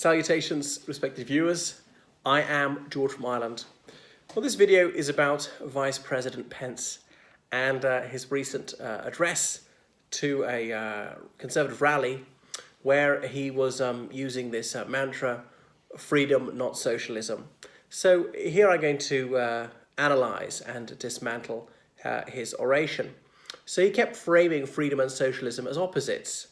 Salutations, respected viewers. I am George from Ireland. Well, this video is about Vice President Pence and his recent address to a Conservative rally where he was using this mantra, freedom, not socialism. So here I'm going to analyse and dismantle his oration. So he kept framing freedom and socialism as opposites.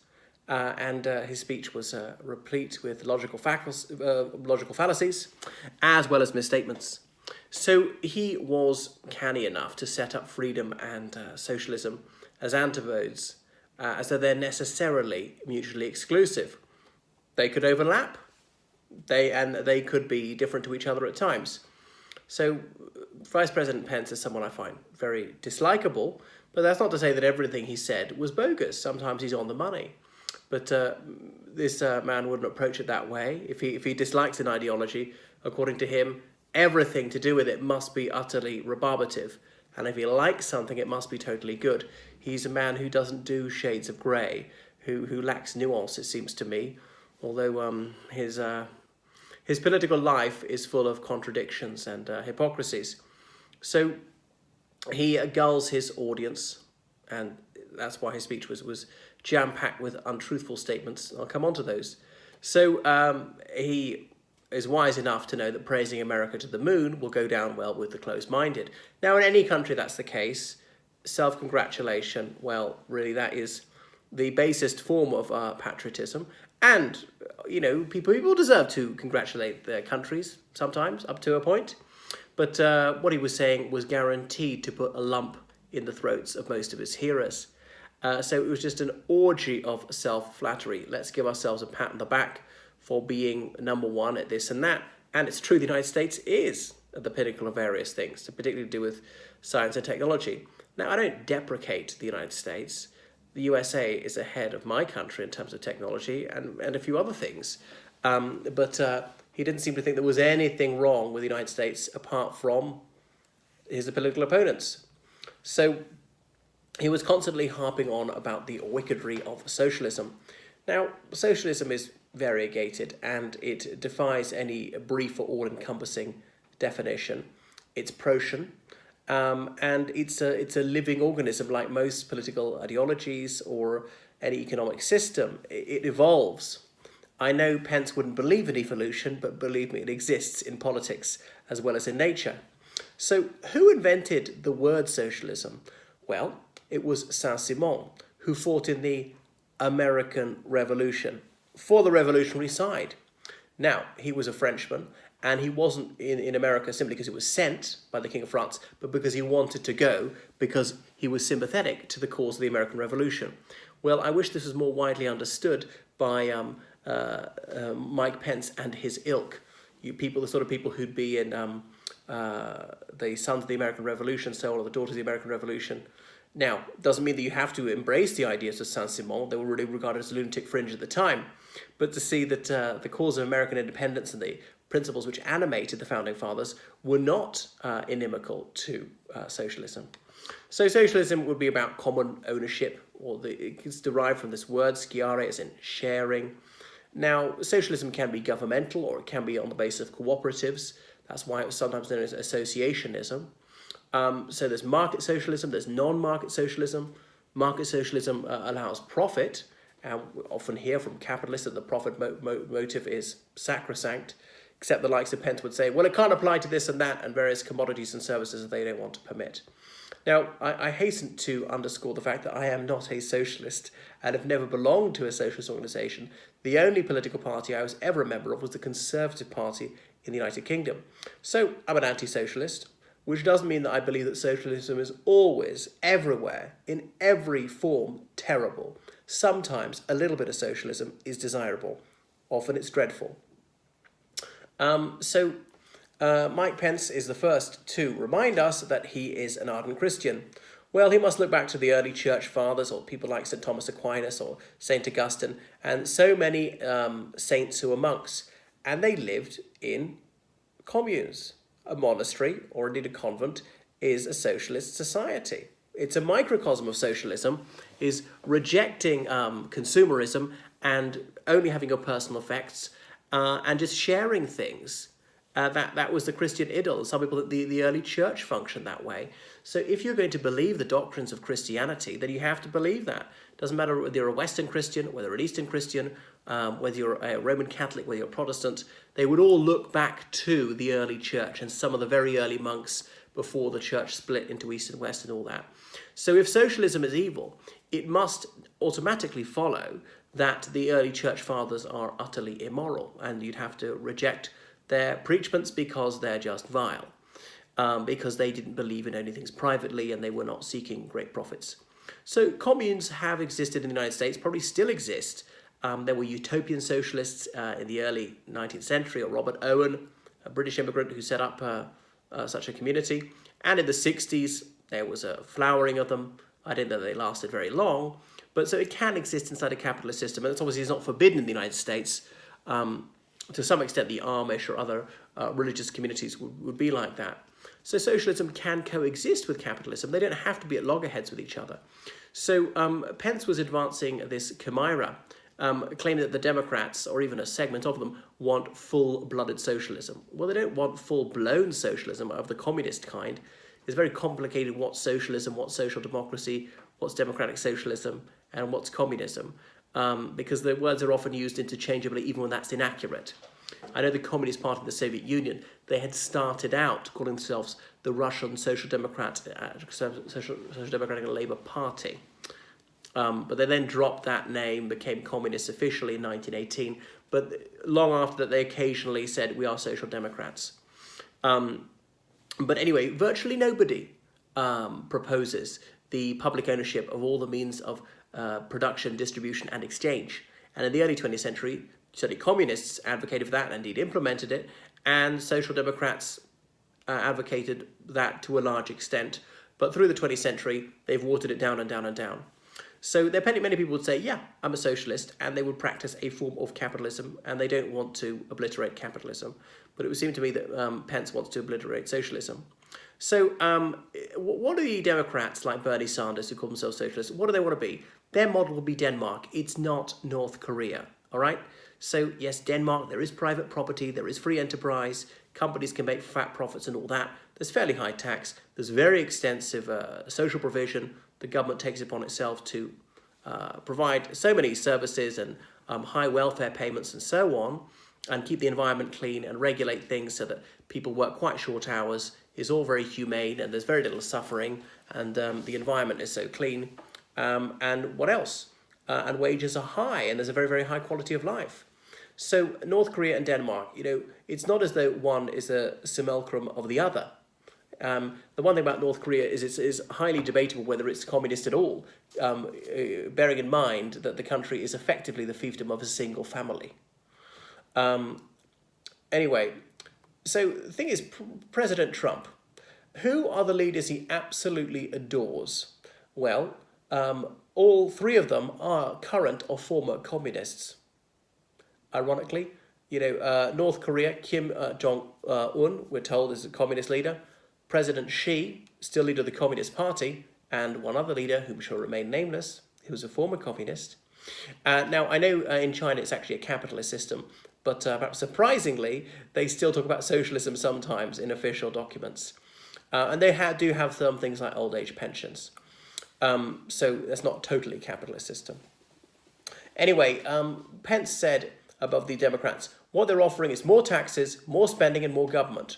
And his speech was replete with logical fallacies as well as misstatements. So he was canny enough to set up freedom and socialism as antipodes, as though they're necessarily mutually exclusive. They could overlap, they could be different to each other at times. So Vice President Pence is someone I find very dislikable, but that's not to say that everything he said was bogus. Sometimes he's on the money. But this man wouldn't approach it that way. If he dislikes an ideology, according to him, everything to do with it must be utterly rebarbative. And if he likes something, it must be totally good. He's a man who doesn't do shades of grey, who lacks nuance, it seems to me. Although his political life is full of contradictions and hypocrisies. So he gulls his audience, and that's why his speech was jam-packed with untruthful statements. I'll come on to those. So he is wise enough to know that praising America to the moon will go down well with the closed-minded. Now, in any country that's the case, self-congratulation, well, really that is the basest form of patriotism. And, you know, people deserve to congratulate their countries sometimes, up to a point. But what he was saying was guaranteed to put a lump in the throats of most of his hearers. So it was just an orgy of self-flattery. Let's give ourselves a pat on the back for being number one at this and that. And it's true, the United States is at the pinnacle of various things, particularly to do with science and technology. Now, I don't deprecate the United States. The USA is ahead of my country in terms of technology and a few other things. But he didn't seem to think there was anything wrong with the United States apart from his political opponents. So he was constantly harping on about the wickedry of socialism. Now, socialism is variegated and it defies any brief or all-encompassing definition. It's Protean, and it's a living organism like most political ideologies or any economic system. It evolves. I know Pence wouldn't believe in evolution, but believe me, it exists in politics as well as in nature. So who invented the word socialism? Well, it was Saint-Simon, who fought in the American Revolution for the revolutionary side. Now, he was a Frenchman, and he wasn't in America simply because he was sent by the King of France, but because he wanted to go, because he was sympathetic to the cause of the American Revolution. Well, I wish this was more widely understood by Mike Pence and his ilk. The sort of people who'd be in the Sons of the American Revolution, or the Daughters of the American Revolution. Now, it doesn't mean that you have to embrace the ideas of Saint-Simon. They were really regarded as lunatic fringe at the time. But to see that the cause of American independence and the principles which animated the Founding Fathers were not inimical to socialism. So socialism would be about common ownership, it's derived from this word, sciare, as in sharing. Now, socialism can be governmental or it can be on the basis of cooperatives. That's why it was sometimes known as associationism. So there's market socialism, there's non-market socialism. Market socialism allows profit, and we often hear from capitalists that the profit motive is sacrosanct, except the likes of Pence would say, well, it can't apply to this and that and various commodities and services that they don't want to permit. Now, I hasten to underscore the fact that I am not a socialist and have never belonged to a socialist organisation. The only political party I was ever a member of was the Conservative Party in the United Kingdom. So I'm an anti-socialist, which doesn't mean that I believe that socialism is always, everywhere, in every form, terrible. Sometimes a little bit of socialism is desirable. Often it's dreadful. Mike Pence is the first to remind us that he is an ardent Christian. Well, he must look back to the early church fathers, or people like St. Thomas Aquinas or St. Augustine, and so many saints who were monks. And they lived in communes. A monastery, or indeed a convent, is a socialist society. It's a microcosm of socialism, is rejecting consumerism and only having your personal effects and just sharing things. That was the Christian idyll. Some people, the early church functioned that way. So if you're going to believe the doctrines of Christianity, then you have to believe that. It doesn't matter whether you're a Western Christian, whether you're an Eastern Christian, whether you're a Roman Catholic, whether you're a Protestant, they would all look back to the early church and some of the very early monks before the church split into East and West and all that. So if socialism is evil, it must automatically follow that the early church fathers are utterly immoral, and you'd have to reject their preachments because they're just vile, because they didn't believe in anything privately and they were not seeking great profits. So communes have existed in the United States, probably still exist. There were utopian socialists in the early 19th century, or Robert Owen, a British immigrant who set up such a community. And in the 60s, there was a flowering of them. I didn't know they lasted very long. But so it can exist inside a capitalist system. And it's obviously not forbidden in the United States. To some extent, the Amish or other religious communities would be like that. So socialism can coexist with capitalism. They don't have to be at loggerheads with each other. So Pence was advancing this chimera, claiming that the Democrats, or even a segment of them, want full-blooded socialism. Well, they don't want full-blown socialism of the communist kind. It's very complicated what's socialism, what's social democracy, what's democratic socialism, and what's communism, because the words are often used interchangeably, even when that's inaccurate. I know the Communist Party of the Soviet Union, they had started out calling themselves the Russian Social Democratic and Labour Party. But they then dropped that name, became communists officially in 1918. But long after that, they occasionally said, we are social democrats. But anyway, virtually nobody proposes the public ownership of all the means of production, distribution, and exchange. And in the early 20th century, certainly communists advocated for that and indeed implemented it, and social democrats advocated that to a large extent. But through the 20th century, they've watered it down and down and down. So there are many people would say, yeah, I'm a socialist, and they would practice a form of capitalism, and they don't want to obliterate capitalism. But it would seem to me that Pence wants to obliterate socialism. So what do the Democrats, like Bernie Sanders, who call themselves socialists, what do they want to be? Their model will be Denmark. It's not North Korea, all right? So yes, Denmark, there is private property, there is free enterprise, companies can make fat profits and all that. There's fairly high tax, there's very extensive social provision. The government takes it upon itself to provide so many services and high welfare payments and so on, and keep the environment clean and regulate things so that people work quite short hours. It's all very humane and there's very little suffering, and the environment is so clean. And what else? And wages are high, and there's a very, very high quality of life. So North Korea and Denmark, it's not as though one is a simulacrum of the other. The one thing about North Korea is it's highly debatable whether it's communist at all, bearing in mind that the country is effectively the fiefdom of a single family. Anyway, so the thing is, President Trump, who are the leaders he absolutely adores? Well, all three of them are current or former communists. Ironically, North Korea, Kim Jong-un, we're told, is a communist leader. President Xi, still leader of the Communist Party, and one other leader, whom shall remain nameless, who was a former communist. Now, I know in China it's actually a capitalist system, but perhaps surprisingly, they still talk about socialism sometimes in official documents. And they do have some things like old age pensions. So that's not totally a capitalist system. Anyway, Pence said above the Democrats, what they're offering is more taxes, more spending, and more government.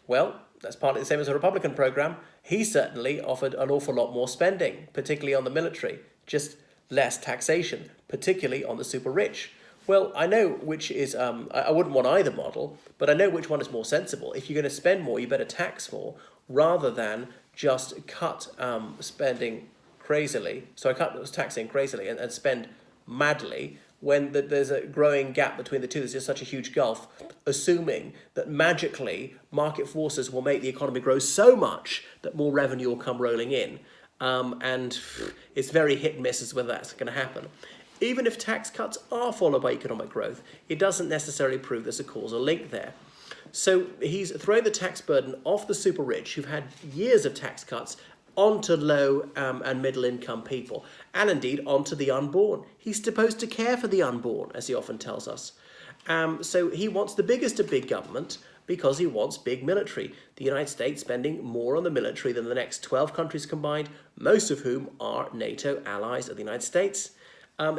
Well, that's partly the same as the Republican program. He certainly offered an awful lot more spending, particularly on the military, just less taxation, particularly on the super rich. Well, I know which is, I wouldn't want either model, but I know which one is more sensible. If you're going to spend more, you better tax more, rather than just cut spending crazily, cut taxing crazily and spend madly, when there's a growing gap between the two. There's just such a huge gulf, assuming that magically market forces will make the economy grow so much that more revenue will come rolling in. And it's very hit and miss as whether that's going to happen. Even if tax cuts are followed by economic growth, it doesn't necessarily prove there's a causal link there. So he's throwing the tax burden off the super rich, who've had years of tax cuts, onto low and middle income people, and indeed onto the unborn. He's supposed to care for the unborn, as he often tells us. So he wants the biggest of big government because he wants big military. The United States spending more on the military than the next 12 countries combined, most of whom are NATO allies of the United States.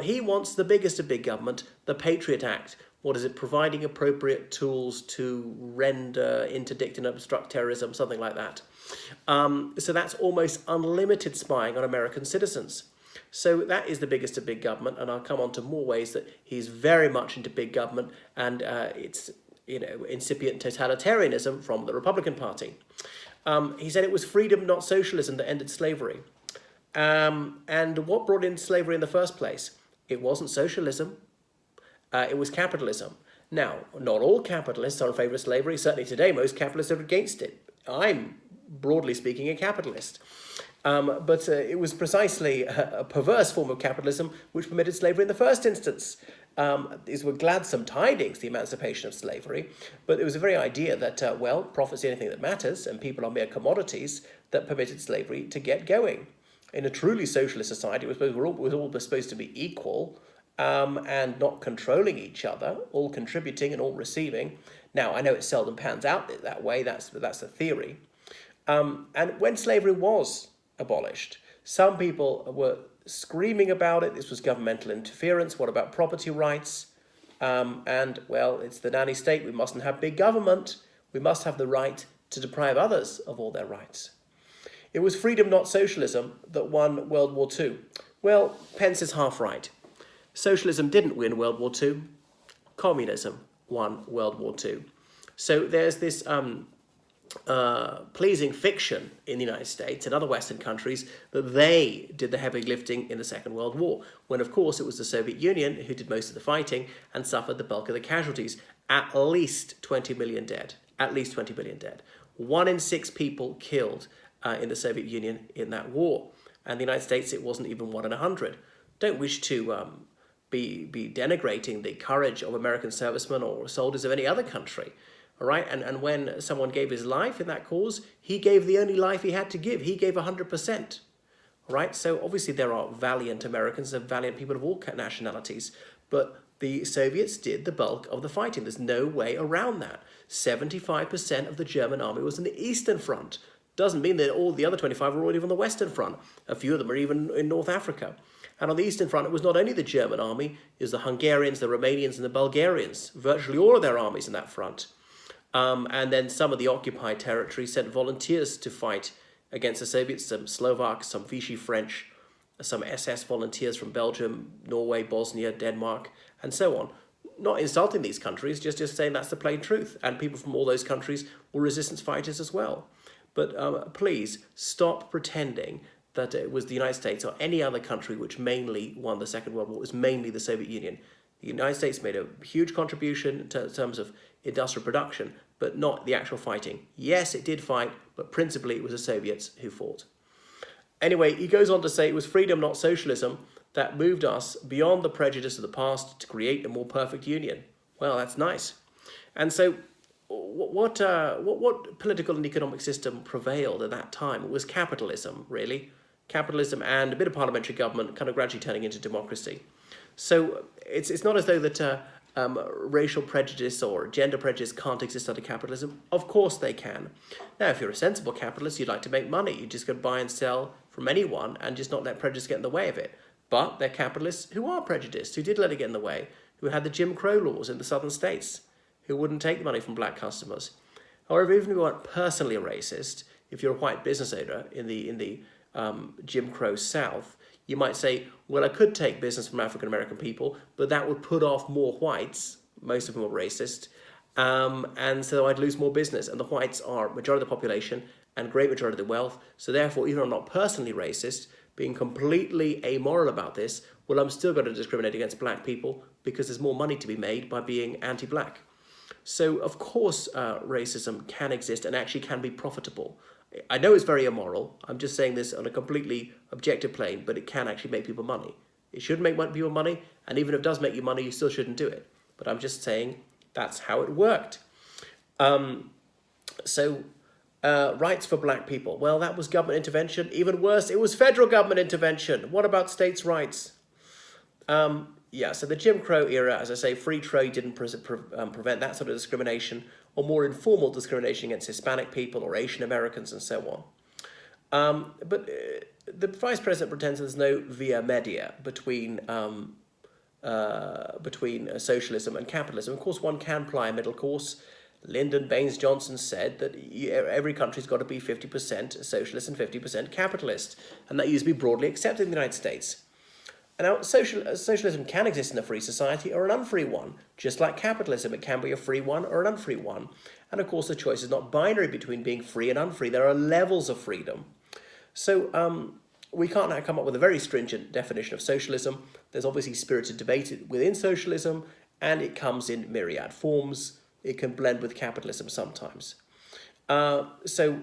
He wants the biggest of big government, the Patriot Act. What is it? Providing appropriate tools to render, interdict and obstruct terrorism, something like that. So that's almost unlimited spying on American citizens. So that is the biggest of big government, and I'll come on to more ways that he's very much into big government, and it's incipient totalitarianism from the Republican Party. He said it was freedom, not socialism, that ended slavery. And what brought in slavery in the first place? It wasn't socialism. It was capitalism. Now, not all capitalists are in favour of slavery. Certainly today, most capitalists are against it. I'm, broadly speaking, a capitalist. But it was precisely a perverse form of capitalism which permitted slavery in the first instance. These were gladsome tidings, the emancipation of slavery, but it was the very idea that, profit's the only thing that matters and people are mere commodities that permitted slavery to get going. In a truly socialist society, we're all supposed to be equal and not controlling each other, all contributing and all receiving. Now, I know it seldom pans out that way, that's the theory. And when slavery was abolished, some people were screaming about it. This was governmental interference. What about property rights? It's the nanny state. We mustn't have big government. We must have the right to deprive others of all their rights. It was freedom, not socialism, that won World War II. Well, Pence is half right. Socialism didn't win World War II. Communism won World War II. So there's this pleasing fiction in the United States and other Western countries that they did the heavy lifting in the Second World War, when of course it was the Soviet Union who did most of the fighting and suffered the bulk of the casualties. At least 20 million dead. At least 20 million dead. 1 in 6 people killed in the Soviet Union in that war. And the United States, it wasn't even 1 in 100. Don't wish to be denigrating the courage of American servicemen or soldiers of any other country. All right, and when someone gave his life in that cause, he gave the only life he had to give. He gave 100%. All right, so obviously there are valiant Americans and valiant people of all nationalities, but the Soviets did the bulk of the fighting. There's no way around that. 75% of the German army was on the Eastern Front. Doesn't mean that all the other 25 were already on the Western Front. A few of them are even in North Africa. And on the Eastern Front, it was not only the German army, it was the Hungarians, the Romanians, and the Bulgarians. Virtually all of their armies in that front. And then some of the occupied territories sent volunteers to fight against the Soviets, some Slovaks, some Vichy French, some SS volunteers from Belgium, Norway, Bosnia, Denmark, and so on. Not insulting these countries, just saying that's the plain truth. And people from all those countries were resistance fighters as well. But please stop pretending that it was the United States or any other country which mainly won the Second World War. It was mainly the Soviet Union. The United States made a huge contribution in terms of industrial production, but not the actual fighting. Yes, it did fight, but principally it was the Soviets who fought. Anyway, he goes on to say it was freedom, not socialism, that moved us beyond the prejudice of the past to create a more perfect union. Well, that's nice. And so what political and economic system prevailed at that time? It was capitalism, really. Capitalism and a bit of parliamentary government kind of gradually turning into democracy. So it's not as though that racial prejudice or gender prejudice can't exist under capitalism. Of course they can. Now, if you're a sensible capitalist, you'd like to make money. You just go buy and sell from anyone and just not let prejudice get in the way of it. But they're capitalists who are prejudiced, who did let it get in the way, who had the Jim Crow laws in the southern states, who wouldn't take money from black customers. However, even if you aren't personally a racist, if you're a white business owner in the Jim Crow South, you might say, well, I could take business from African American people, but that would put off more whites, most of them are racist, and so I'd lose more business. And the whites are majority of the population and great majority of the wealth. So therefore, even though I'm not personally racist, being completely amoral about this, well, I'm still going to discriminate against black people because there's more money to be made by being anti-black. So, of course, racism can exist and actually can be profitable. I know it's very immoral. I'm just saying this on a completely objective plane, but it can actually make people money. It should make people money, and even if it does make you money, you still shouldn't do it. But I'm just saying that's how it worked. rights for black people. Well, that was government intervention. Even worse, it was federal government intervention. What about states' rights? Yeah, so the Jim Crow era, as I say, free trade didn't prevent that sort of discrimination, or more informal discrimination against Hispanic people or Asian Americans and so on. But the Vice President pretends there's no via media between socialism and capitalism. Of course, one can ply a middle course. Lyndon Baines Johnson said that every country's got to be 50% socialist and 50% capitalist, and that used to be broadly accepted in the United States. And now, socialism can exist in a free society or an unfree one. Just like capitalism, it can be a free one or an unfree one. And of course, the choice is not binary between being free and unfree. There are levels of freedom. So we can't now come up with a very stringent definition of socialism. There's obviously spirited debate within socialism, and it comes in myriad forms. It can blend with capitalism sometimes. So,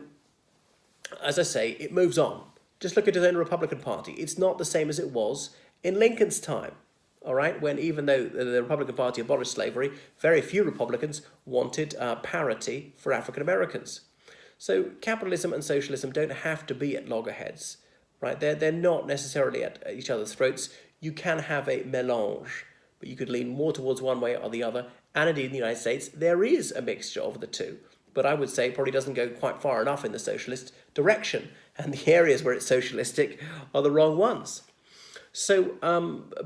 as I say, it moves on. Just look at his own Republican Party. It's not the same as it was in Lincoln's time, all right? When even though the Republican Party abolished slavery, very few Republicans wanted parity for African Americans. So capitalism and socialism don't have to be at loggerheads, right? They're not necessarily at each other's throats. You can have a mélange, but you could lean more towards one way or the other. And indeed, in the United States, there is a mixture of the two. But I would say it probably doesn't go quite far enough in the socialist direction. And the areas where it's socialistic are the wrong ones. So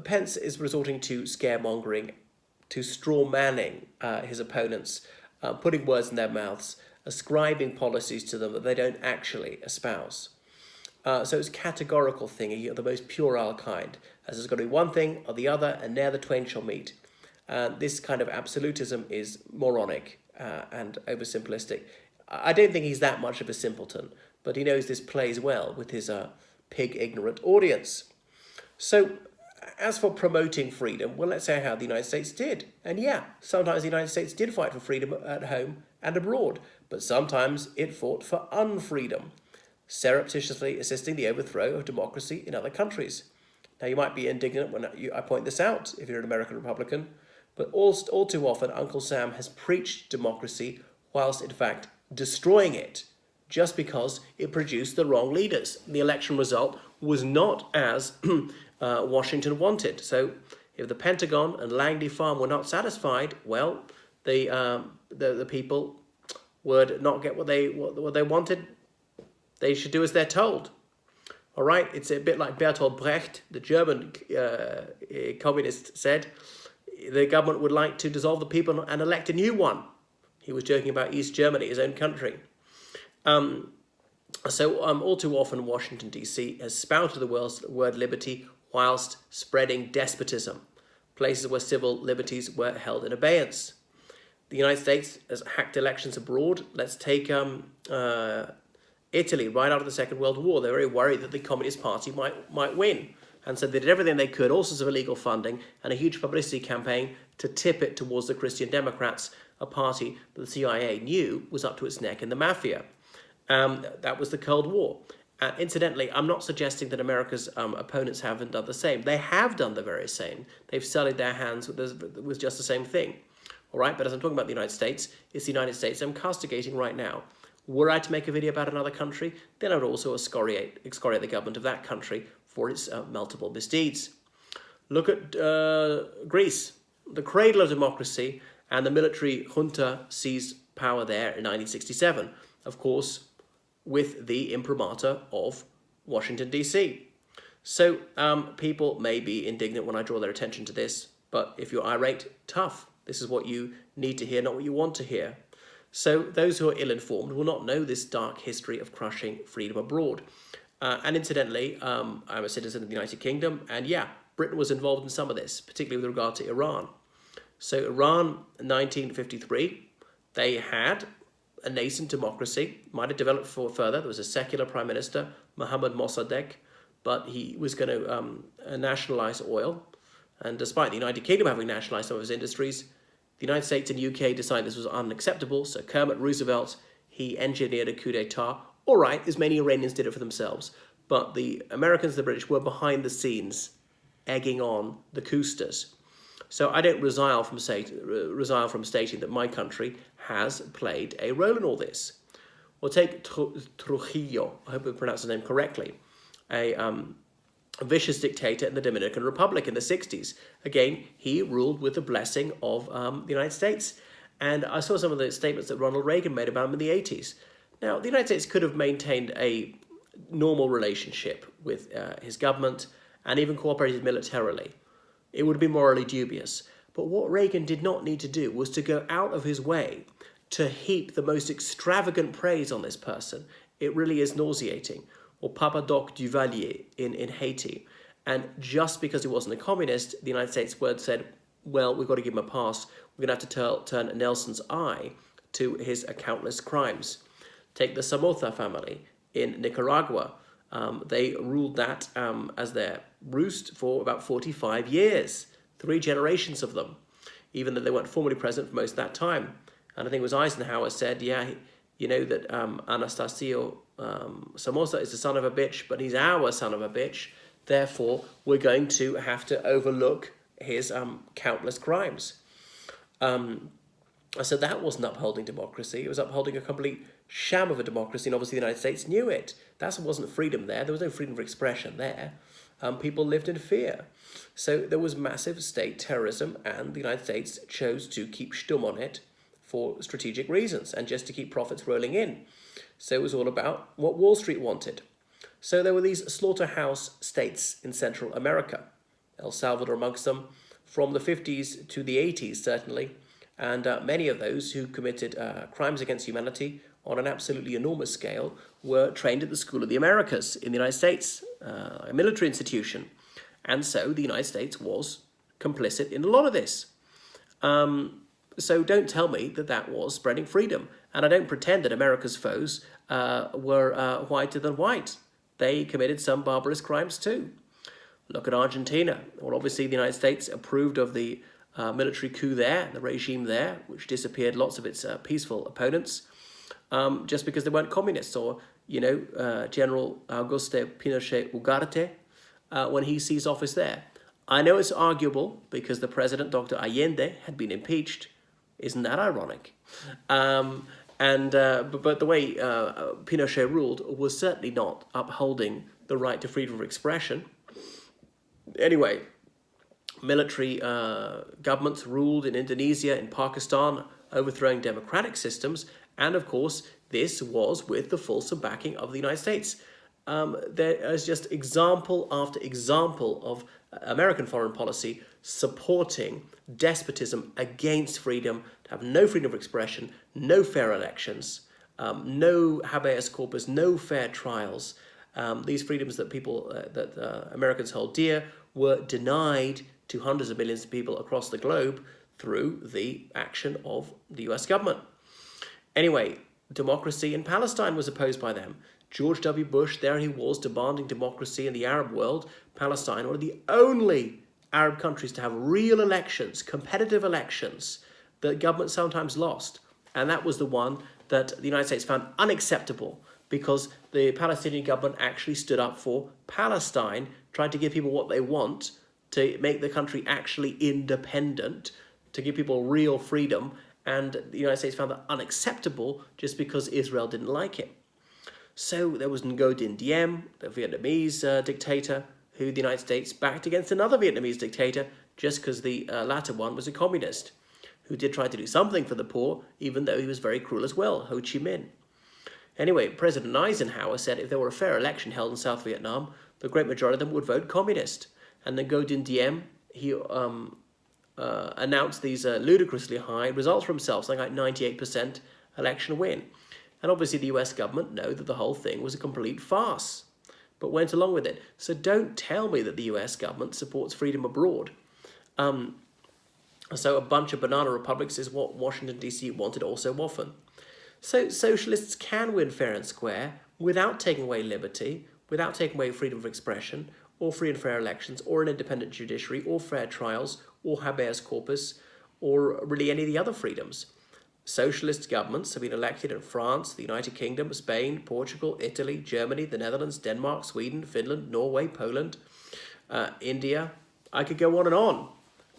Pence is resorting to scaremongering, to straw-manning his opponents, putting words in their mouths, ascribing policies to them that they don't actually espouse. So it's a categorical thing, the most puerile kind, as there's got to be one thing or the other, and ne'er the twain shall meet. This kind of absolutism is moronic and oversimplistic. I don't think he's that much of a simpleton, but he knows this plays well with his pig-ignorant audience. So, as for promoting freedom, well, let's say how the United States did. And yeah, sometimes the United States did fight for freedom at home and abroad, but sometimes it fought for unfreedom, surreptitiously assisting the overthrow of democracy in other countries. Now, you might be indignant when I point this out, if you're an American Republican, but all too often, Uncle Sam has preached democracy whilst, in fact, destroying it, just because it produced the wrong leaders. The election result was not as Washington wanted. So if the Pentagon and Langley Farm were not satisfied, well, the people would not get what they wanted. They should do as they're told. All right, it's a bit like Bertolt Brecht, the German communist, said. The government would like to dissolve the people and elect a new one. He was joking about East Germany, his own country. So all too often, Washington, D.C. has spouted the word liberty whilst spreading despotism, places where civil liberties were held in abeyance. The United States has hacked elections abroad. Let's take Italy right after the Second World War. They were very worried that the Communist Party might win. And so they did everything they could, all sorts of illegal funding and a huge publicity campaign to tip it towards the Christian Democrats, a party that the CIA knew was up to its neck in the mafia. That was the Cold War. Incidentally, I'm not suggesting that America's opponents haven't done the same. They have done the very same. They've sullied their hands with just the same thing. All right, but as I'm talking about the United States, it's the United States I'm castigating right now. Were I to make a video about another country, then I would also excoriate the government of that country for its multiple misdeeds. Look at Greece, the cradle of democracy, and the military junta seized power there in 1967, of course, with the imprimatur of Washington, D.C. So people may be indignant when I draw their attention to this, but if you're irate, tough. This is what you need to hear, not what you want to hear. So those who are ill-informed will not know this dark history of crushing freedom abroad. And incidentally, I'm a citizen of the United Kingdom, and yeah, Britain was involved in some of this, particularly with regard to Iran. So Iran, 1953, they had a nascent democracy, might have developed further. There was a secular prime minister, Mohammad Mossadegh, but he was going to nationalize oil. And despite the United Kingdom having nationalized some of its industries, the United States and UK decided this was unacceptable. So Kermit Roosevelt, he engineered a coup d'etat. All right, as many Iranians did it for themselves. But the Americans and the British were behind the scenes, egging on the cousters. So I don't resile from stating that my country has played a role in all this. Or take Trujillo, I hope I pronounced his name correctly, a vicious dictator in the Dominican Republic in the 60s. Again, he ruled with the blessing of the United States. And I saw some of the statements that Ronald Reagan made about him in the 80s. Now, the United States could have maintained a normal relationship with his government and even cooperated militarily. It would have been morally dubious. But what Reagan did not need to do was to go out of his way to heap the most extravagant praise on this person. It really is nauseating. Or Papa Doc Duvalier in Haiti. And just because he wasn't a communist, the United States word said, well, we've got to give him a pass. We're going to have to turn Nelson's eye to his countless crimes. Take the Somoza family in Nicaragua. They ruled that as their roost for about 45 years. 3 generations of them, even though they weren't formally present for most of that time. And I think it was Eisenhower said, yeah, you know that Anastasio Somoza is the son of a bitch, but he's our son of a bitch. Therefore, we're going to have to overlook his countless crimes. So that wasn't upholding democracy. It was upholding a complete sham of a democracy, and obviously the United States knew it. That wasn't freedom there. There was no freedom of expression there. People lived in fear. So there was massive state terrorism, and the United States chose to keep stum on it for strategic reasons and just to keep profits rolling in. So it was all about what Wall Street wanted. So there were these slaughterhouse states in Central America, El Salvador amongst them, from the 50s to the 80s certainly, and many of those who committed crimes against humanity on an absolutely enormous scale were trained at the School of the Americas in the United States, a military institution. And so the United States was complicit in a lot of this. So don't tell me that that was spreading freedom. And I don't pretend that America's foes were whiter than white. They committed some barbarous crimes too. Look at Argentina. Well, obviously the United States approved of the military coup there, the regime there, which disappeared lots of its peaceful opponents, just because they weren't communists. Or, General Augusto Pinochet Ugarte, when he seized office there. I know it's arguable because the president, Dr. Allende, had been impeached. Isn't that ironic? But the way Pinochet ruled was certainly not upholding the right to freedom of expression. Anyway, military governments ruled in Indonesia, in Pakistan, overthrowing democratic systems. And of course, this was with the fulsome backing of the United States. There is just example after example of American foreign policy supporting despotism against freedom, to have no freedom of expression, no fair elections, no habeas corpus, no fair trials. These freedoms that Americans hold dear were denied to hundreds of millions of people across the globe through the action of the US government. Anyway, democracy in Palestine was opposed by them. George W. Bush, there he was, demanding democracy in the Arab world. Palestine, one of the only Arab countries to have real elections, competitive elections, that government sometimes lost. And that was the one that the United States found unacceptable because the Palestinian government actually stood up for Palestine, tried to give people what they want, to make the country actually independent, to give people real freedom. And the United States found that unacceptable just because Israel didn't like it. So there was Ngo Dinh Diem, the Vietnamese dictator, who the United States backed against another Vietnamese dictator just because the latter one was a communist, who did try to do something for the poor, even though he was very cruel as well, Ho Chi Minh. Anyway, President Eisenhower said if there were a fair election held in South Vietnam, the great majority of them would vote communist. And then Ngo Dinh Diem, he announced these ludicrously high results for himself, something like 98% election win. And obviously the US government know that the whole thing was a complete farce, but went along with it. So don't tell me that the US government supports freedom abroad. So a bunch of banana republics is what Washington, D.C. wanted all so often. So socialists can win fair and square without taking away liberty, without taking away freedom of expression, or free and fair elections, or an independent judiciary, or fair trials, or habeas corpus, or really any of the other freedoms. Socialist governments have been elected in France, the United Kingdom, Spain, Portugal, Italy, Germany, the Netherlands, Denmark, Sweden, Finland, Norway, Poland, India. I could go on and on.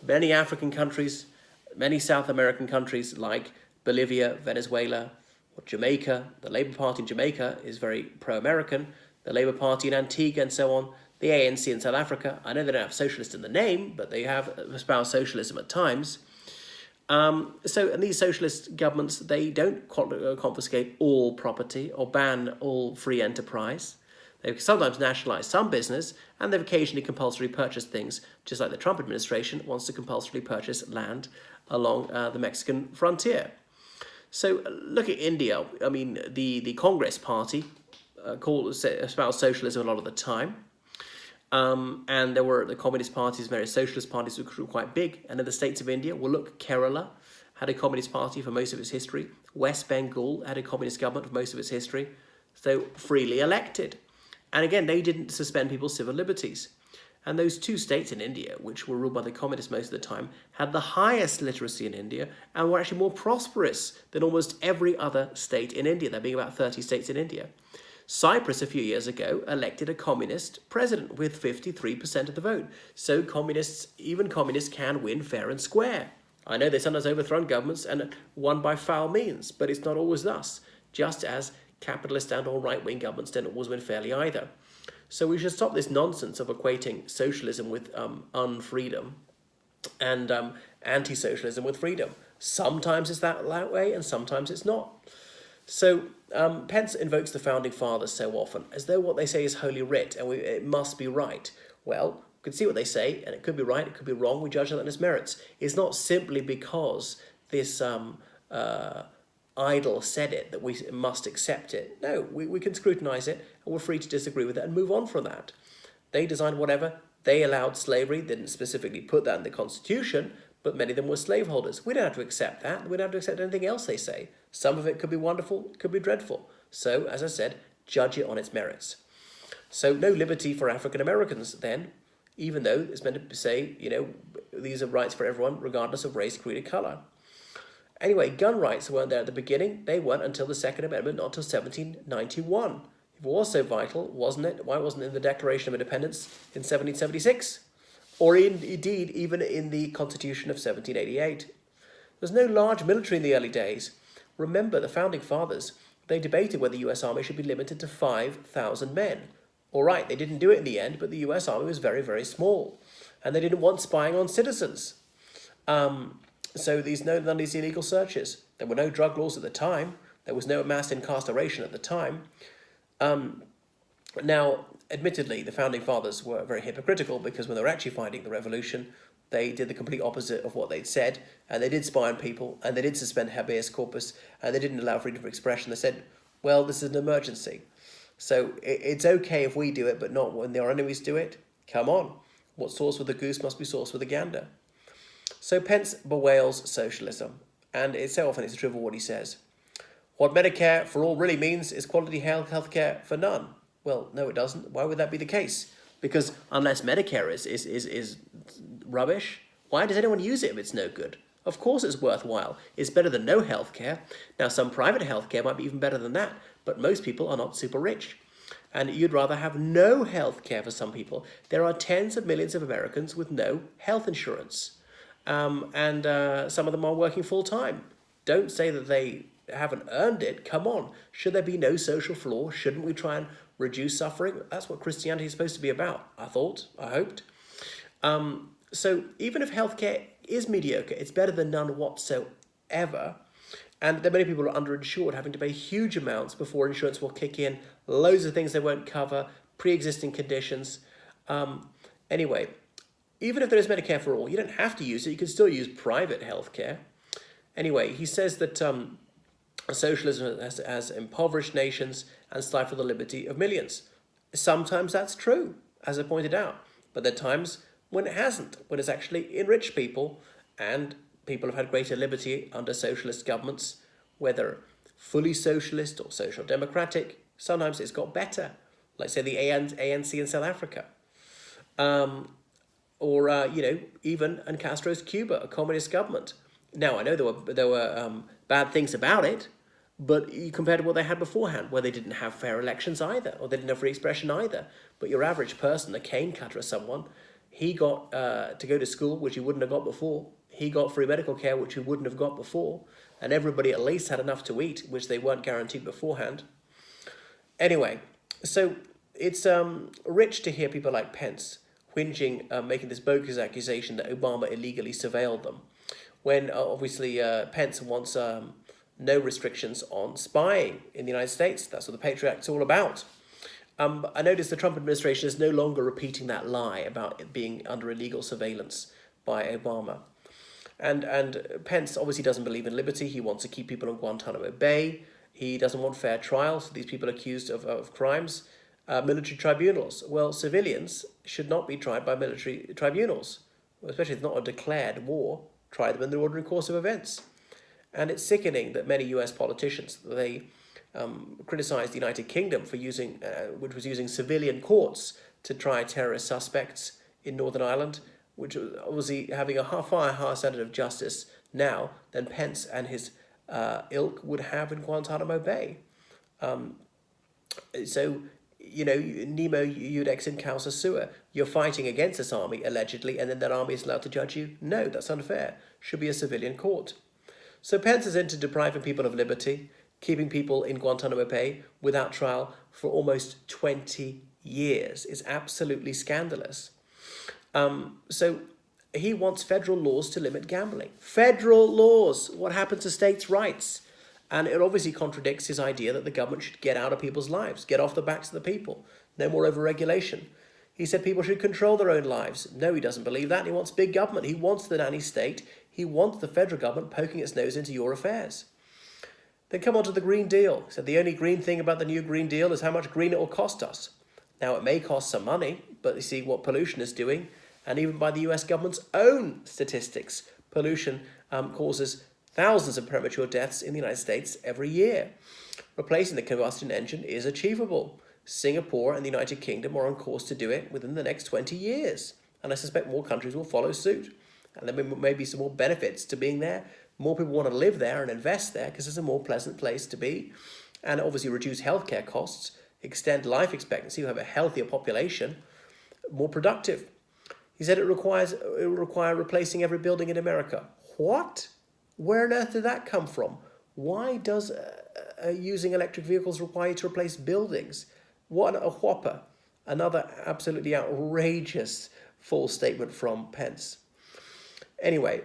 Many African countries, many South American countries like Bolivia, Venezuela, Jamaica, the Labour Party in Jamaica is very pro-American. The Labour Party in Antigua and so on. The ANC in South Africa, I know they don't have socialist in the name, but they have espoused socialism at times. And these socialist governments, they don't confiscate all property or ban all free enterprise. They sometimes nationalise some business, and they've occasionally compulsory purchased things, just like the Trump administration wants to compulsorily purchase land along the Mexican frontier. So look at India. I mean, the Congress Party espoused socialism a lot of the time. And there were the communist parties, various socialist parties which were quite big. And in the states of India, well, look, Kerala had a communist party for most of its history. West Bengal had a communist government for most of its history. So freely elected. And again, they didn't suspend people's civil liberties. And those two states in India, which were ruled by the communists most of the time, had the highest literacy in India and were actually more prosperous than almost every other state in India, there being about 30 states in India. Cyprus, a few years ago, elected a communist president with 53% of the vote. So even communists can win fair and square. I know they sometimes overthrown governments and won by foul means, but it's not always thus, just as capitalist and or right-wing governments don't always win fairly either. So we should stop this nonsense of equating socialism with unfreedom and anti-socialism with freedom. Sometimes it's that way and sometimes it's not. So Pence invokes the Founding Fathers so often, as though what they say is holy writ and it must be right. Well, we can see what they say, and it could be right, it could be wrong, we judge that on its merits. It's not simply because this idol said it that we must accept it. No, we can scrutinise it, and we're free to disagree with it and move on from that. They designed whatever. They allowed slavery. They didn't specifically put that in the Constitution, but many of them were slaveholders. We don't have to accept that. We don't have to accept anything else they say. Some of it could be wonderful, it could be dreadful. So, as I said, judge it on its merits. So no liberty for African Americans then, even though it's meant to say, these are rights for everyone, regardless of race, creed, or colour. Anyway, gun rights weren't there at the beginning. They weren't until the Second Amendment, not until 1791. It was so vital, wasn't it? Why wasn't it in the Declaration of Independence in 1776? Or indeed, even in the Constitution of 1788. There was no large military in the early days. Remember, the Founding Fathers, they debated whether the US Army should be limited to 5,000 men. All right, they didn't do it in the end, but the US Army was very, very small. And they didn't want spying on citizens. So none of these illegal searches. There were no drug laws at the time. There was no mass incarceration at the time. Now, admittedly, the Founding Fathers were very hypocritical because when they were actually fighting the revolution, they did the complete opposite of what they'd said, and they did spy on people, and they did suspend habeas corpus, and they didn't allow freedom of expression. They said, well, this is an emergency. So it's okay if we do it, but not when our enemies do it. Come on. What's sauce with a goose must be sauce with a gander. So Pence bewails socialism, and it's so often it's trivial what he says. What Medicare for all really means is quality health care for none. Well, no, it doesn't. Why would that be the case? Because unless Medicare is rubbish, why does anyone use it if it's no good? Of course it's worthwhile. It's better than no healthcare. Now, some private healthcare might be even better than that, but most people are not super rich. And you'd rather have no healthcare for some people. There are tens of millions of Americans with no health insurance. And some of them are working full-time. Don't say that they haven't earned it. Come on. Should there be no social flaw? Shouldn't we try and reduce suffering? That's what Christianity is supposed to be about, I hoped. So even if healthcare is mediocre, it's better than none whatsoever. And there are many people who are underinsured, having to pay huge amounts before insurance will kick in. Loads of things they won't cover, pre-existing conditions. Anyway, even if there is Medicare for all, you don't have to use it. You can still use private healthcare. Anyway, he says that socialism has impoverished nations and stifled the liberty of millions. Sometimes that's true, as I pointed out. But there are times when it hasn't, when it's actually enriched people, and people have had greater liberty under socialist governments, whether fully socialist or social democratic. Sometimes it's got better, like say the ANC in South Africa. Even in Castro's Cuba, a communist government. Now, I know there were bad things about it, but you compared to what they had beforehand, where they didn't have fair elections either, or they didn't have free expression either. But your average person, a cane cutter or someone, he got to go to school, which he wouldn't have got before. he got free medical care, which he wouldn't have got before, and everybody at least had enough to eat, which they weren't guaranteed beforehand. Anyway, so it's rich to hear people like Pence whinging, making this bogus accusation that Obama illegally surveilled them, when obviously Pence wants no restrictions on spying in the United States. That's what the Patriot Act's all about. I noticed the Trump administration is no longer repeating that lie about it being under illegal surveillance by Obama. And Pence obviously doesn't believe in liberty. He wants to keep people in Guantanamo Bay. He doesn't want fair trials for these people accused of crimes. Military tribunals. Well, civilians should not be tried by military tribunals, especially if it's not a declared war. Try them in the ordinary course of events. And it's sickening that many US politicians, they criticized the United Kingdom for which was using civilian courts to try terrorist suspects in Northern Ireland, which was obviously having a far higher standard of justice now than Pence and his ilk would have in Guantanamo Bay. So, you know, nemo iudex in causa sua. You're fighting against this army, allegedly, and then that army is allowed to judge you? No, that's unfair. Should be a civilian court. So Pence is into depriving people of liberty, keeping people in Guantanamo Bay without trial for almost 20 years. It's absolutely scandalous. So he wants federal laws to limit gambling. Federal laws! What happened to states' rights? And it obviously contradicts his idea that the government should get out of people's lives, get off the backs of the people. No more overregulation. He said people should control their own lives. No, he doesn't believe that. He wants big government. He wants the nanny state. He wants the federal government poking its nose into your affairs. Then come on to the Green Deal. He said the only green thing about the new Green Deal is how much green it will cost us. Now, it may cost some money, but you see what pollution is doing. And even by the US government's own statistics, pollution causes thousands of premature deaths in the United States every year. Replacing the combustion engine is achievable. Singapore and the United Kingdom are on course to do it within the next 20 years. And I suspect more countries will follow suit. And there may be some more benefits to being there. More people want to live there and invest there because it's a more pleasant place to be. And obviously reduce healthcare costs, extend life expectancy, have a healthier population, more productive. He said it will require replacing every building in America. What? Where on earth did that come from? Why does using electric vehicles require you to replace buildings? What a whopper. Another absolutely outrageous false statement from Pence. Anyway,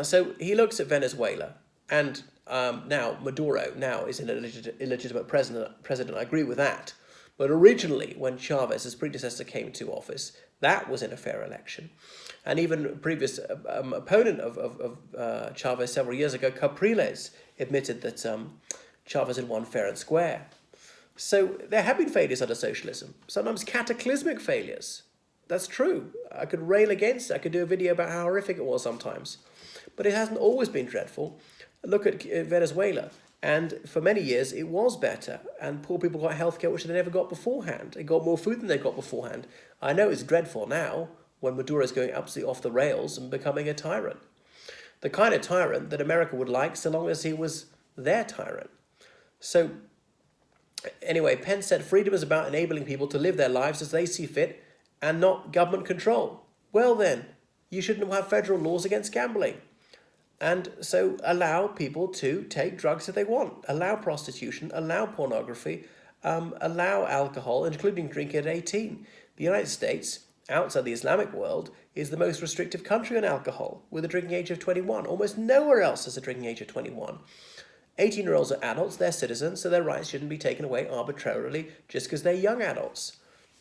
so he looks at Venezuela, and now Maduro now is an illegitimate president. I agree with that. But originally, when Chavez, his predecessor, came into office, that was in a fair election. And even previous opponent of Chavez several years ago, Capriles, admitted that Chavez had won fair and square. So there have been failures under socialism, sometimes cataclysmic failures. That's true. I could rail against it. I could do a video about how horrific it was sometimes. But it hasn't always been dreadful. Look at Venezuela. And for many years, it was better. And poor people got healthcare which they never got beforehand. They got more food than they got beforehand. I know it's dreadful now when Maduro is going absolutely off the rails and becoming a tyrant. The kind of tyrant that America would like so long as he was their tyrant. So anyway, Pence said freedom is about enabling people to live their lives as they see fit and not government control. Well then, you shouldn't have federal laws against gambling. And so allow people to take drugs if they want. Allow prostitution, allow pornography, allow alcohol, including drinking at 18. The United States, outside the Islamic world, is the most restrictive country on alcohol, with a drinking age of 21. Almost nowhere else has a drinking age of 21. 18-year-olds are adults, they're citizens, so their rights shouldn't be taken away arbitrarily just because they're young adults.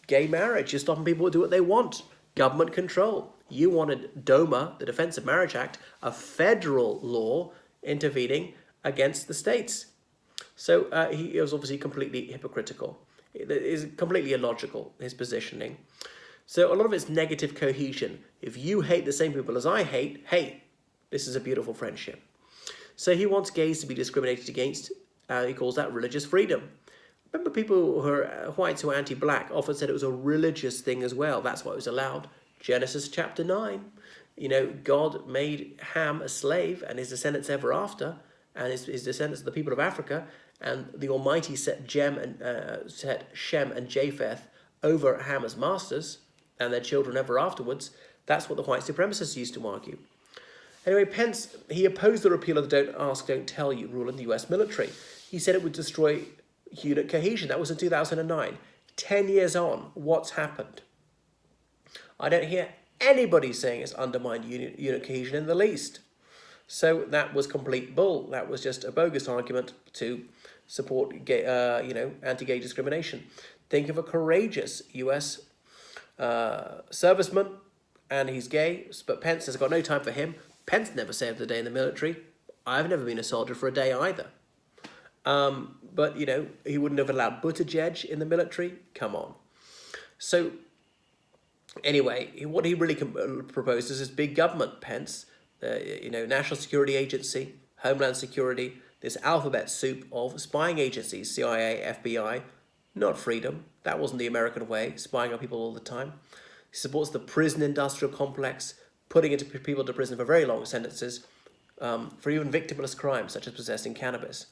Gay marriage, you're stopping people to do what they want. Government control. You wanted DOMA, the Defense of Marriage Act, a federal law intervening against the states. So he was obviously completely hypocritical. It is completely illogical, his positioning. So a lot of it's negative cohesion. If you hate the same people as I hate, hey, this is a beautiful friendship. So he wants gays to be discriminated against. He calls that religious freedom. Remember, people who are whites who are anti-black often said it was a religious thing as well. That's why it was allowed. Genesis chapter 9. You know, God made Ham a slave and his descendants ever after, and his descendants, the people of Africa, and the Almighty set Shem and Japheth over Ham as masters, and their children ever afterwards. That's what the white supremacists used to argue. Anyway, Pence, he opposed the repeal of the don't ask, don't tell you rule in the US military. He said it would destroy unit cohesion. That was in 2009. 10 years on, what's happened? I don't hear anybody saying it's undermined unit cohesion in the least. So that was complete bull. That was just a bogus argument to support gay, anti-gay discrimination. Think of a courageous US serviceman, and he's gay, but Pence has got no time for him. Pence never saved a day in the military. I've never been a soldier for a day either. But, he wouldn't have allowed Buttigieg in the military. Come on. So, anyway, what he really proposes is big government, Pence. National Security Agency, Homeland Security, this alphabet soup of spying agencies, CIA, FBI, not freedom. That wasn't the American way, spying on people all the time. He supports the prison industrial complex, putting people into prison for very long sentences, for even victimless crimes such as possessing cannabis.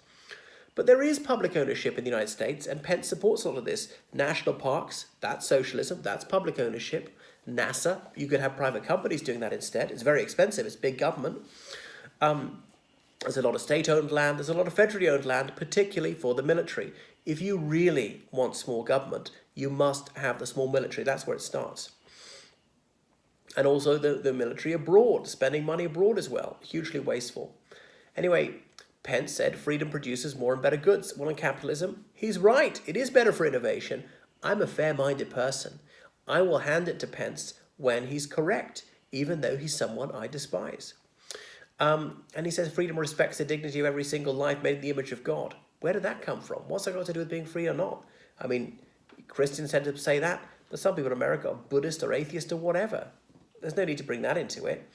But there is public ownership in the United States, and Pence supports all of this. National parks, that's socialism, that's public ownership. NASA, you could have private companies doing that instead. It's very expensive, it's big government. There's a lot of state-owned land, there's a lot of federally owned land, particularly for the military. If you really want small government, you must have the small military. That's where it starts. And also the military abroad, spending money abroad as well, hugely wasteful. Anyway, Pence said freedom produces more and better goods. Well, in capitalism, he's right. It is better for innovation. I'm a fair-minded person. I will hand it to Pence when he's correct, even though he's someone I despise. And he says freedom respects the dignity of every single life made in the image of God. Where did that come from? What's that got to do with being free or not? I mean, Christians tend to say that, but some people in America are Buddhist or atheist or whatever. There's no need to bring that into it.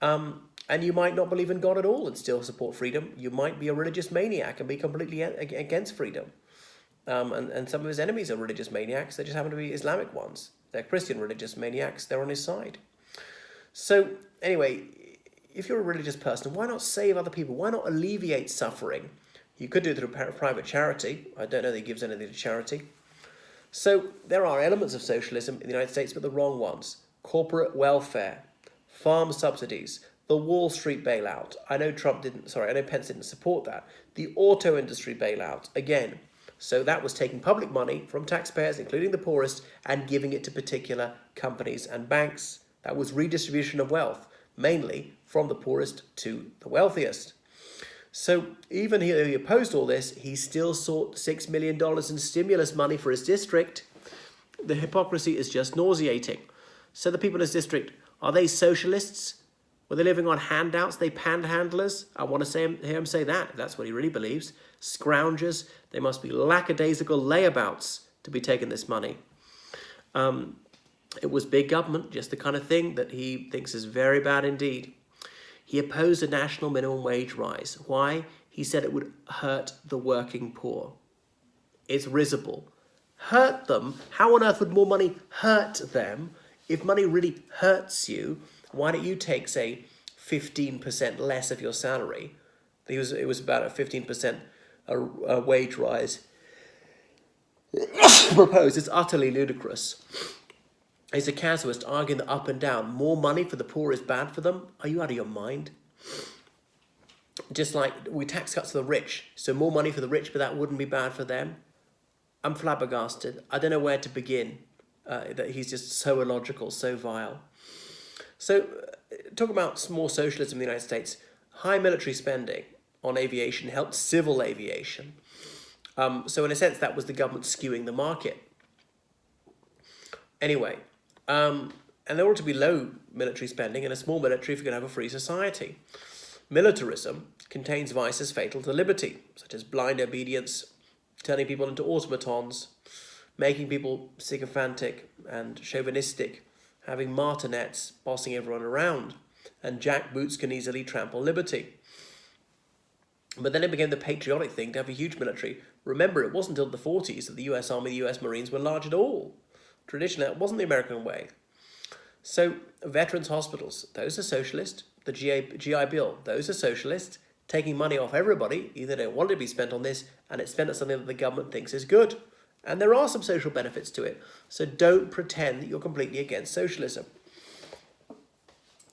And you might not believe in God at all and still support freedom. You might be a religious maniac and be completely against freedom. And some of his enemies are religious maniacs. They just happen to be Islamic ones. They're Christian religious maniacs. They're on his side. So anyway, if you're a religious person, why not save other people? Why not alleviate suffering? You could do it through private charity. I don't know that he gives anything to charity. So there are elements of socialism in the United States, but the wrong ones. Corporate welfare, farm subsidies, the Wall Street bailout. I know Pence didn't support that. The auto industry bailout, again. So that was taking public money from taxpayers, including the poorest, and giving it to particular companies and banks. That was redistribution of wealth, mainly from the poorest to the wealthiest. So even though he opposed all this, he still sought $6 million in stimulus money for his district. The hypocrisy is just nauseating. So the people in his district, are they socialists? Were they living on handouts? They panhandlers? I want to hear him say that, if that's what he really believes. Scroungers. They must be lackadaisical layabouts to be taking this money. It was big government, just the kind of thing that he thinks is very bad indeed. He opposed a national minimum wage rise. Why? He said it would hurt the working poor. It's risible. Hurt them? How on earth would more money hurt them? If money really hurts you, why don't you take, say, 15% less of your salary? It was about a 15% wage rise proposed. It's utterly ludicrous. He's a casuist arguing that up and down, more money for the poor is bad for them. Are you out of your mind? Just like we tax cuts for the rich, so more money for the rich, but that wouldn't be bad for them. I'm flabbergasted. I don't know where to begin. That he's just so illogical, so vile. So, talking about more socialism in the United States, high military spending on aviation helped civil aviation. So in a sense, that was the government skewing the market. Anyway, and there ought to be low military spending and a small military if you're going to have a free society. Militarism contains vices fatal to liberty, such as blind obedience, turning people into automatons, making people sycophantic and chauvinistic, having martinets bossing everyone around, and jackboots can easily trample liberty. But then it became the patriotic thing to have a huge military. Remember, it wasn't until the 40s that the US Army, the US Marines were large at all. Traditionally, it wasn't the American way. So, veterans' hospitals, those are socialist. The GI Bill, those are socialist. Taking money off everybody, either they don't want it to be spent on this, and it's spent on something that the government thinks is good. And there are some social benefits to it. So don't pretend that you're completely against socialism.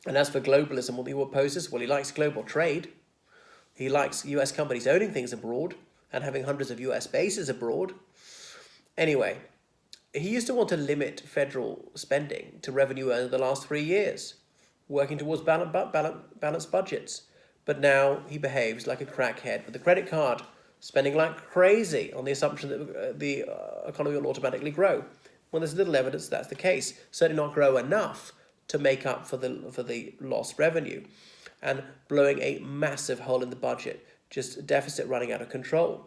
And as for globalism, what he opposes, well, he likes global trade. He likes US companies owning things abroad and having hundreds of US bases abroad. Anyway, he used to want to limit federal spending to revenue over the last 3 years, working towards balanced budgets. But now he behaves like a crackhead with a credit card, spending like crazy on the assumption that the economy will automatically grow, when there's little evidence that's the case. Certainly not grow enough to make up for the lost revenue, and blowing a massive hole in the budget, just a deficit running out of control.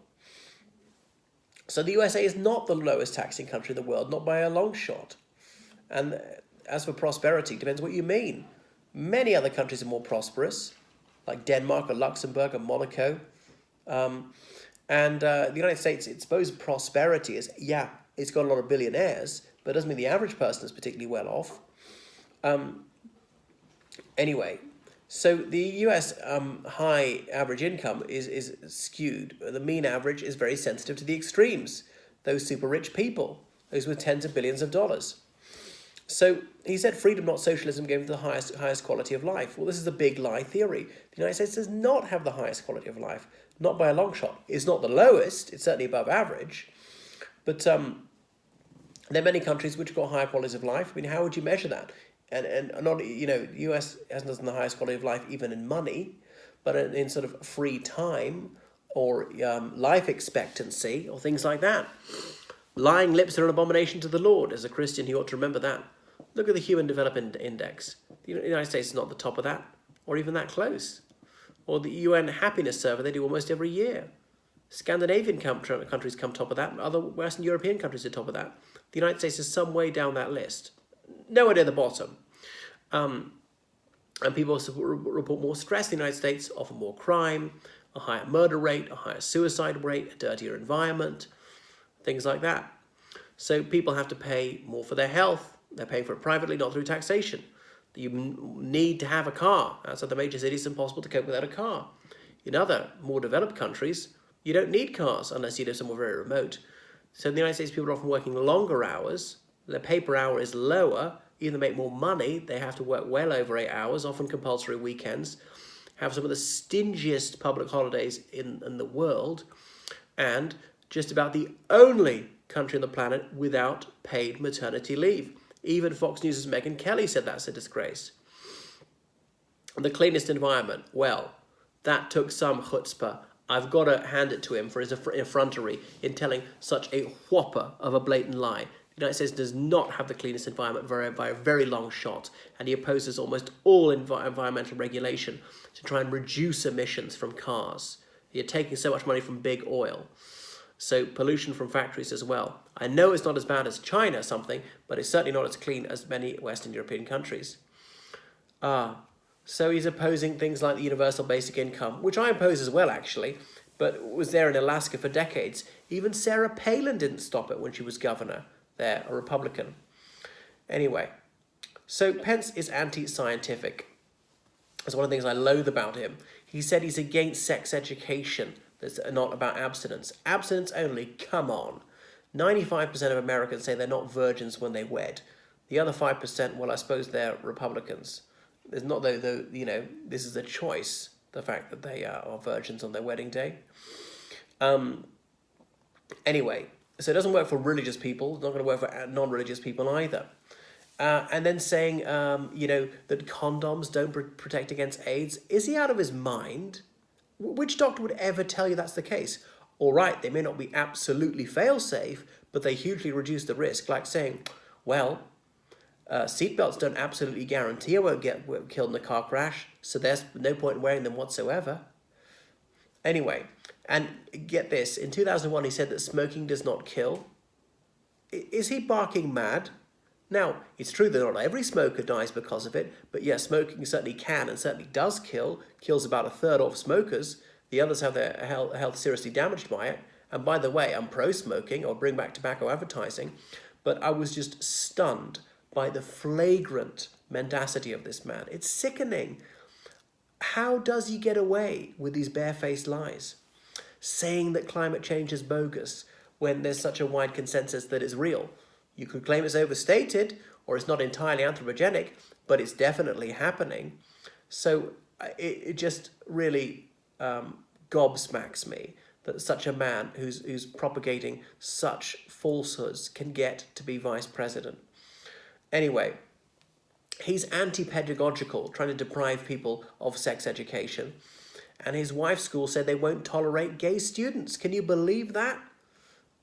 So the USA is not the lowest taxing country in the world, not by a long shot. And as for prosperity, depends what you mean. Many other countries are more prosperous, like Denmark or Luxembourg or Monaco. The United States, its supposed prosperity is, yeah, it's got a lot of billionaires, but it doesn't mean the average person is particularly well off. Anyway, so the US high average income is skewed. The mean average is very sensitive to the extremes, those super rich people, those with tens of billions of dollars. So he said freedom, not socialism, gave the highest quality of life. Well, this is a big lie theory. The United States does not have the highest quality of life, not by a long shot. It's not the lowest, it's certainly above average. But there are many countries which have got higher qualities of life. I mean, how would you measure that? And not, the US hasn't the highest quality of life even in money, but in sort of free time or life expectancy or things like that. Lying lips are an abomination to the Lord. As a Christian, you ought to remember that. Look at the Human Development Index. The United States is not the top of that, or even that close. Or the UN Happiness Survey they do almost every year. Scandinavian countries come top of that. Other Western European countries are top of that. The United States is some way down that list. Nowhere near the bottom. And people also report more stress in the United States, often more crime, a higher murder rate, a higher suicide rate, a dirtier environment, things like that. So people have to pay more for their health. They're paying for it privately, not through taxation. You need to have a car. Outside the major cities, it's impossible to cope without a car. In other more developed countries, you don't need cars unless you live somewhere very remote. So in the United States, people are often working longer hours. Their pay per hour is lower. Even to make more money, they have to work well over 8 hours, often compulsory weekends, have some of the stingiest public holidays in the world, and just about the only country on the planet without paid maternity leave. Even Fox News' Megyn Kelly said that's a disgrace. The cleanest environment, well, that took some chutzpah. I've got to hand it to him for his effrontery in telling such a whopper of a blatant lie. The United States does not have the cleanest environment by a very long shot, and he opposes almost all environmental regulation to try and reduce emissions from cars. You're taking so much money from big oil. So pollution from factories as well. I know it's not as bad as China or something, but it's certainly not as clean as many Western European countries. So he's opposing things like the universal basic income, which I oppose as well, actually, but was there in Alaska for decades. Even Sarah Palin didn't stop it when she was governor there, a Republican. Anyway, so Pence is anti-scientific. That's one of the things I loathe about him. He said he's against sex education. That's not about abstinence. Abstinence only, come on. 95% of Americans say they're not virgins when they wed. The other 5%, well, I suppose they're Republicans. There's not, though, this is a choice, the fact that they are virgins on their wedding day. Anyway, so it doesn't work for religious people. It's not going to work for non-religious people either. And then saying, that condoms don't protect against AIDS. Is he out of his mind? Which doctor would ever tell you that's the case? All right, they may not be absolutely fail-safe, but they hugely reduce the risk. Like saying, well, seatbelts don't absolutely guarantee I won't get killed in a car crash, so there's no point in wearing them whatsoever. Anyway, and get this, in 2001 he said that smoking does not kill. Is he barking mad? Now, it's true that not every smoker dies because of it, but yes, smoking certainly can and certainly does kill. Kills about a third of smokers. The others have their health seriously damaged by it. And by the way, I'm pro-smoking, or bring back tobacco advertising, but I was just stunned by the flagrant mendacity of this man. It's sickening. How does he get away with these barefaced lies? Saying that climate change is bogus when there's such a wide consensus that it's real. You could claim it's overstated, or it's not entirely anthropogenic, but it's definitely happening. So it just really gobsmacks me that such a man who's propagating such falsehoods can get to be vice president. Anyway, he's anti-pedagogical, trying to deprive people of sex education. And his wife's school said they won't tolerate gay students. Can you believe that?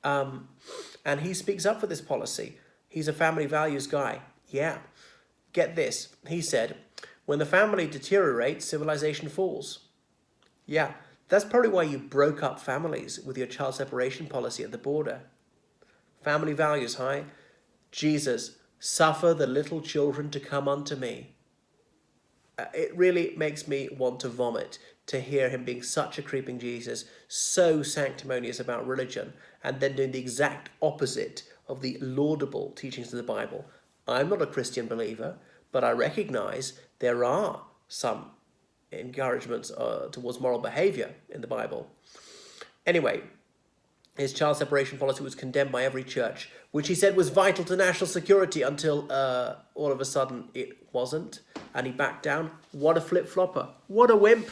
And he speaks up for this policy. He's a family values guy. Yeah. Get this. He said, when the family deteriorates, civilization falls. Yeah. That's probably why you broke up families with your child separation policy at the border. Family values, hi? Jesus, suffer the little children to come unto me. It really makes me want to vomit to hear him being such a creeping Jesus, so sanctimonious about religion, and then doing the exact opposite of the laudable teachings of the Bible. I'm not a Christian believer, but I recognize there are some encouragements towards moral behavior in the Bible. Anyway, his child separation policy was condemned by every church, which he said was vital to national security until all of a sudden it wasn't, and he backed down. What a flip-flopper. What a wimp,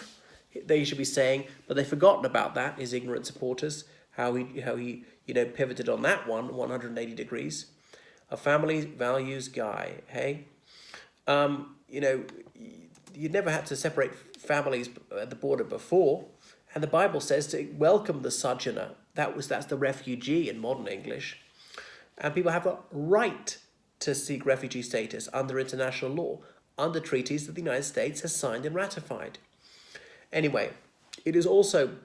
they should be saying, but they've forgotten about that, his ignorant supporters, how he pivoted on that 180 degrees. A family values guy, hey? You'd never had to separate families at the border before, and the Bible says to welcome the sojourner. That's the refugee in modern English. And people have a right to seek refugee status under international law, under treaties that the United States has signed and ratified. Anyway, it is also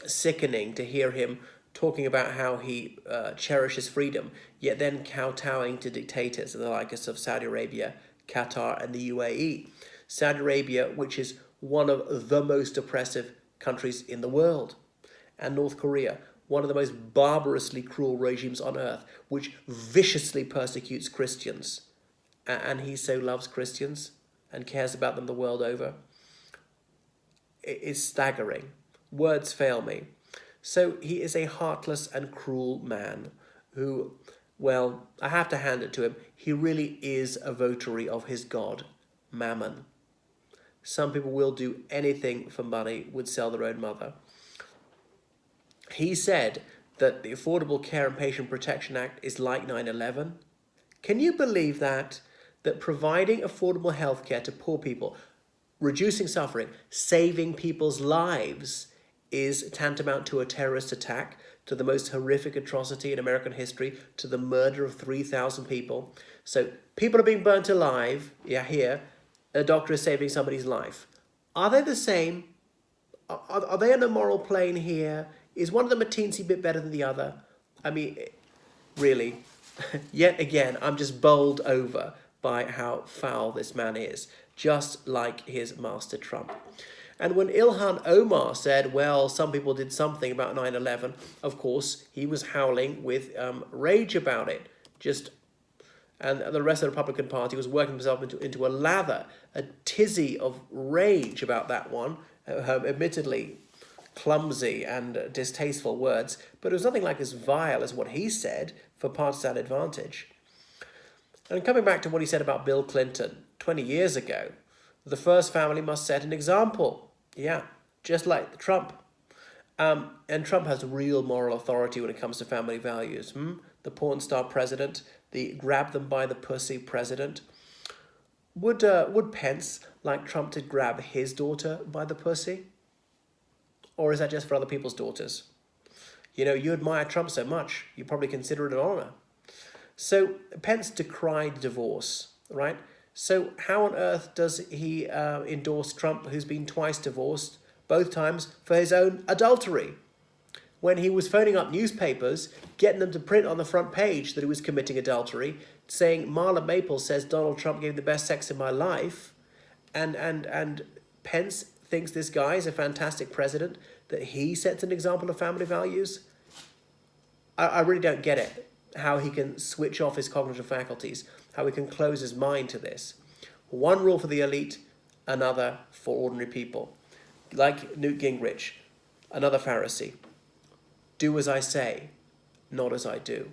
sickening to hear him talking about how he cherishes freedom, yet then kowtowing to dictators, the likes of Saudi Arabia, Qatar, and the UAE. Saudi Arabia, which is one of the most oppressive countries in the world, and North Korea, one of the most barbarously cruel regimes on earth, which viciously persecutes Christians. And he so loves Christians and cares about them the world over. It is staggering. Words fail me. So he is a heartless and cruel man who, well, I have to hand it to him, he really is a votary of his god, Mammon. Some people will do anything for money, would sell their own mother. He said that the Affordable Care and Patient Protection Act is like 9/11. Can you believe that? That providing affordable health care to poor people, reducing suffering, saving people's lives is tantamount to a terrorist attack, to the most horrific atrocity in American history, to the murder of 3,000 people. So people are being burnt alive, here, a doctor is saving somebody's life. Are they the same? Are they on a moral plane here? Is one of them a teensy bit better than the other? I mean, really, yet again, I'm just bowled over by how foul this man is, just like his master Trump. And when Ilhan Omar said, well, some people did something about 9/11, of course, he was howling with rage about it. And the rest of the Republican Party was working himself into a lather, a tizzy of rage about that one, admittedly clumsy and distasteful words, but it was nothing like as vile as what he said for partisan advantage. And coming back to what he said about Bill Clinton 20 years ago, the first family must set an example. Yeah, just like Trump. And Trump has real moral authority when it comes to family values. The porn star president, the grab them by the pussy president. Would Pence like Trump to grab his daughter by the pussy? Or is that just for other people's daughters? You admire Trump so much, you probably consider it an honor. So Pence decried divorce, right? So how on earth does he endorse Trump, who's been twice divorced, both times for his own adultery? When he was phoning up newspapers, getting them to print on the front page that he was committing adultery, saying Marla Maples says Donald Trump gave the best sex in my life, and Pence thinks this guy is a fantastic president, that he sets an example of family values. I really don't get it, how he can switch off his cognitive faculties, how he can close his mind to this. One rule for the elite, another for ordinary people. Like Newt Gingrich, another Pharisee. Do as I say, not as I do.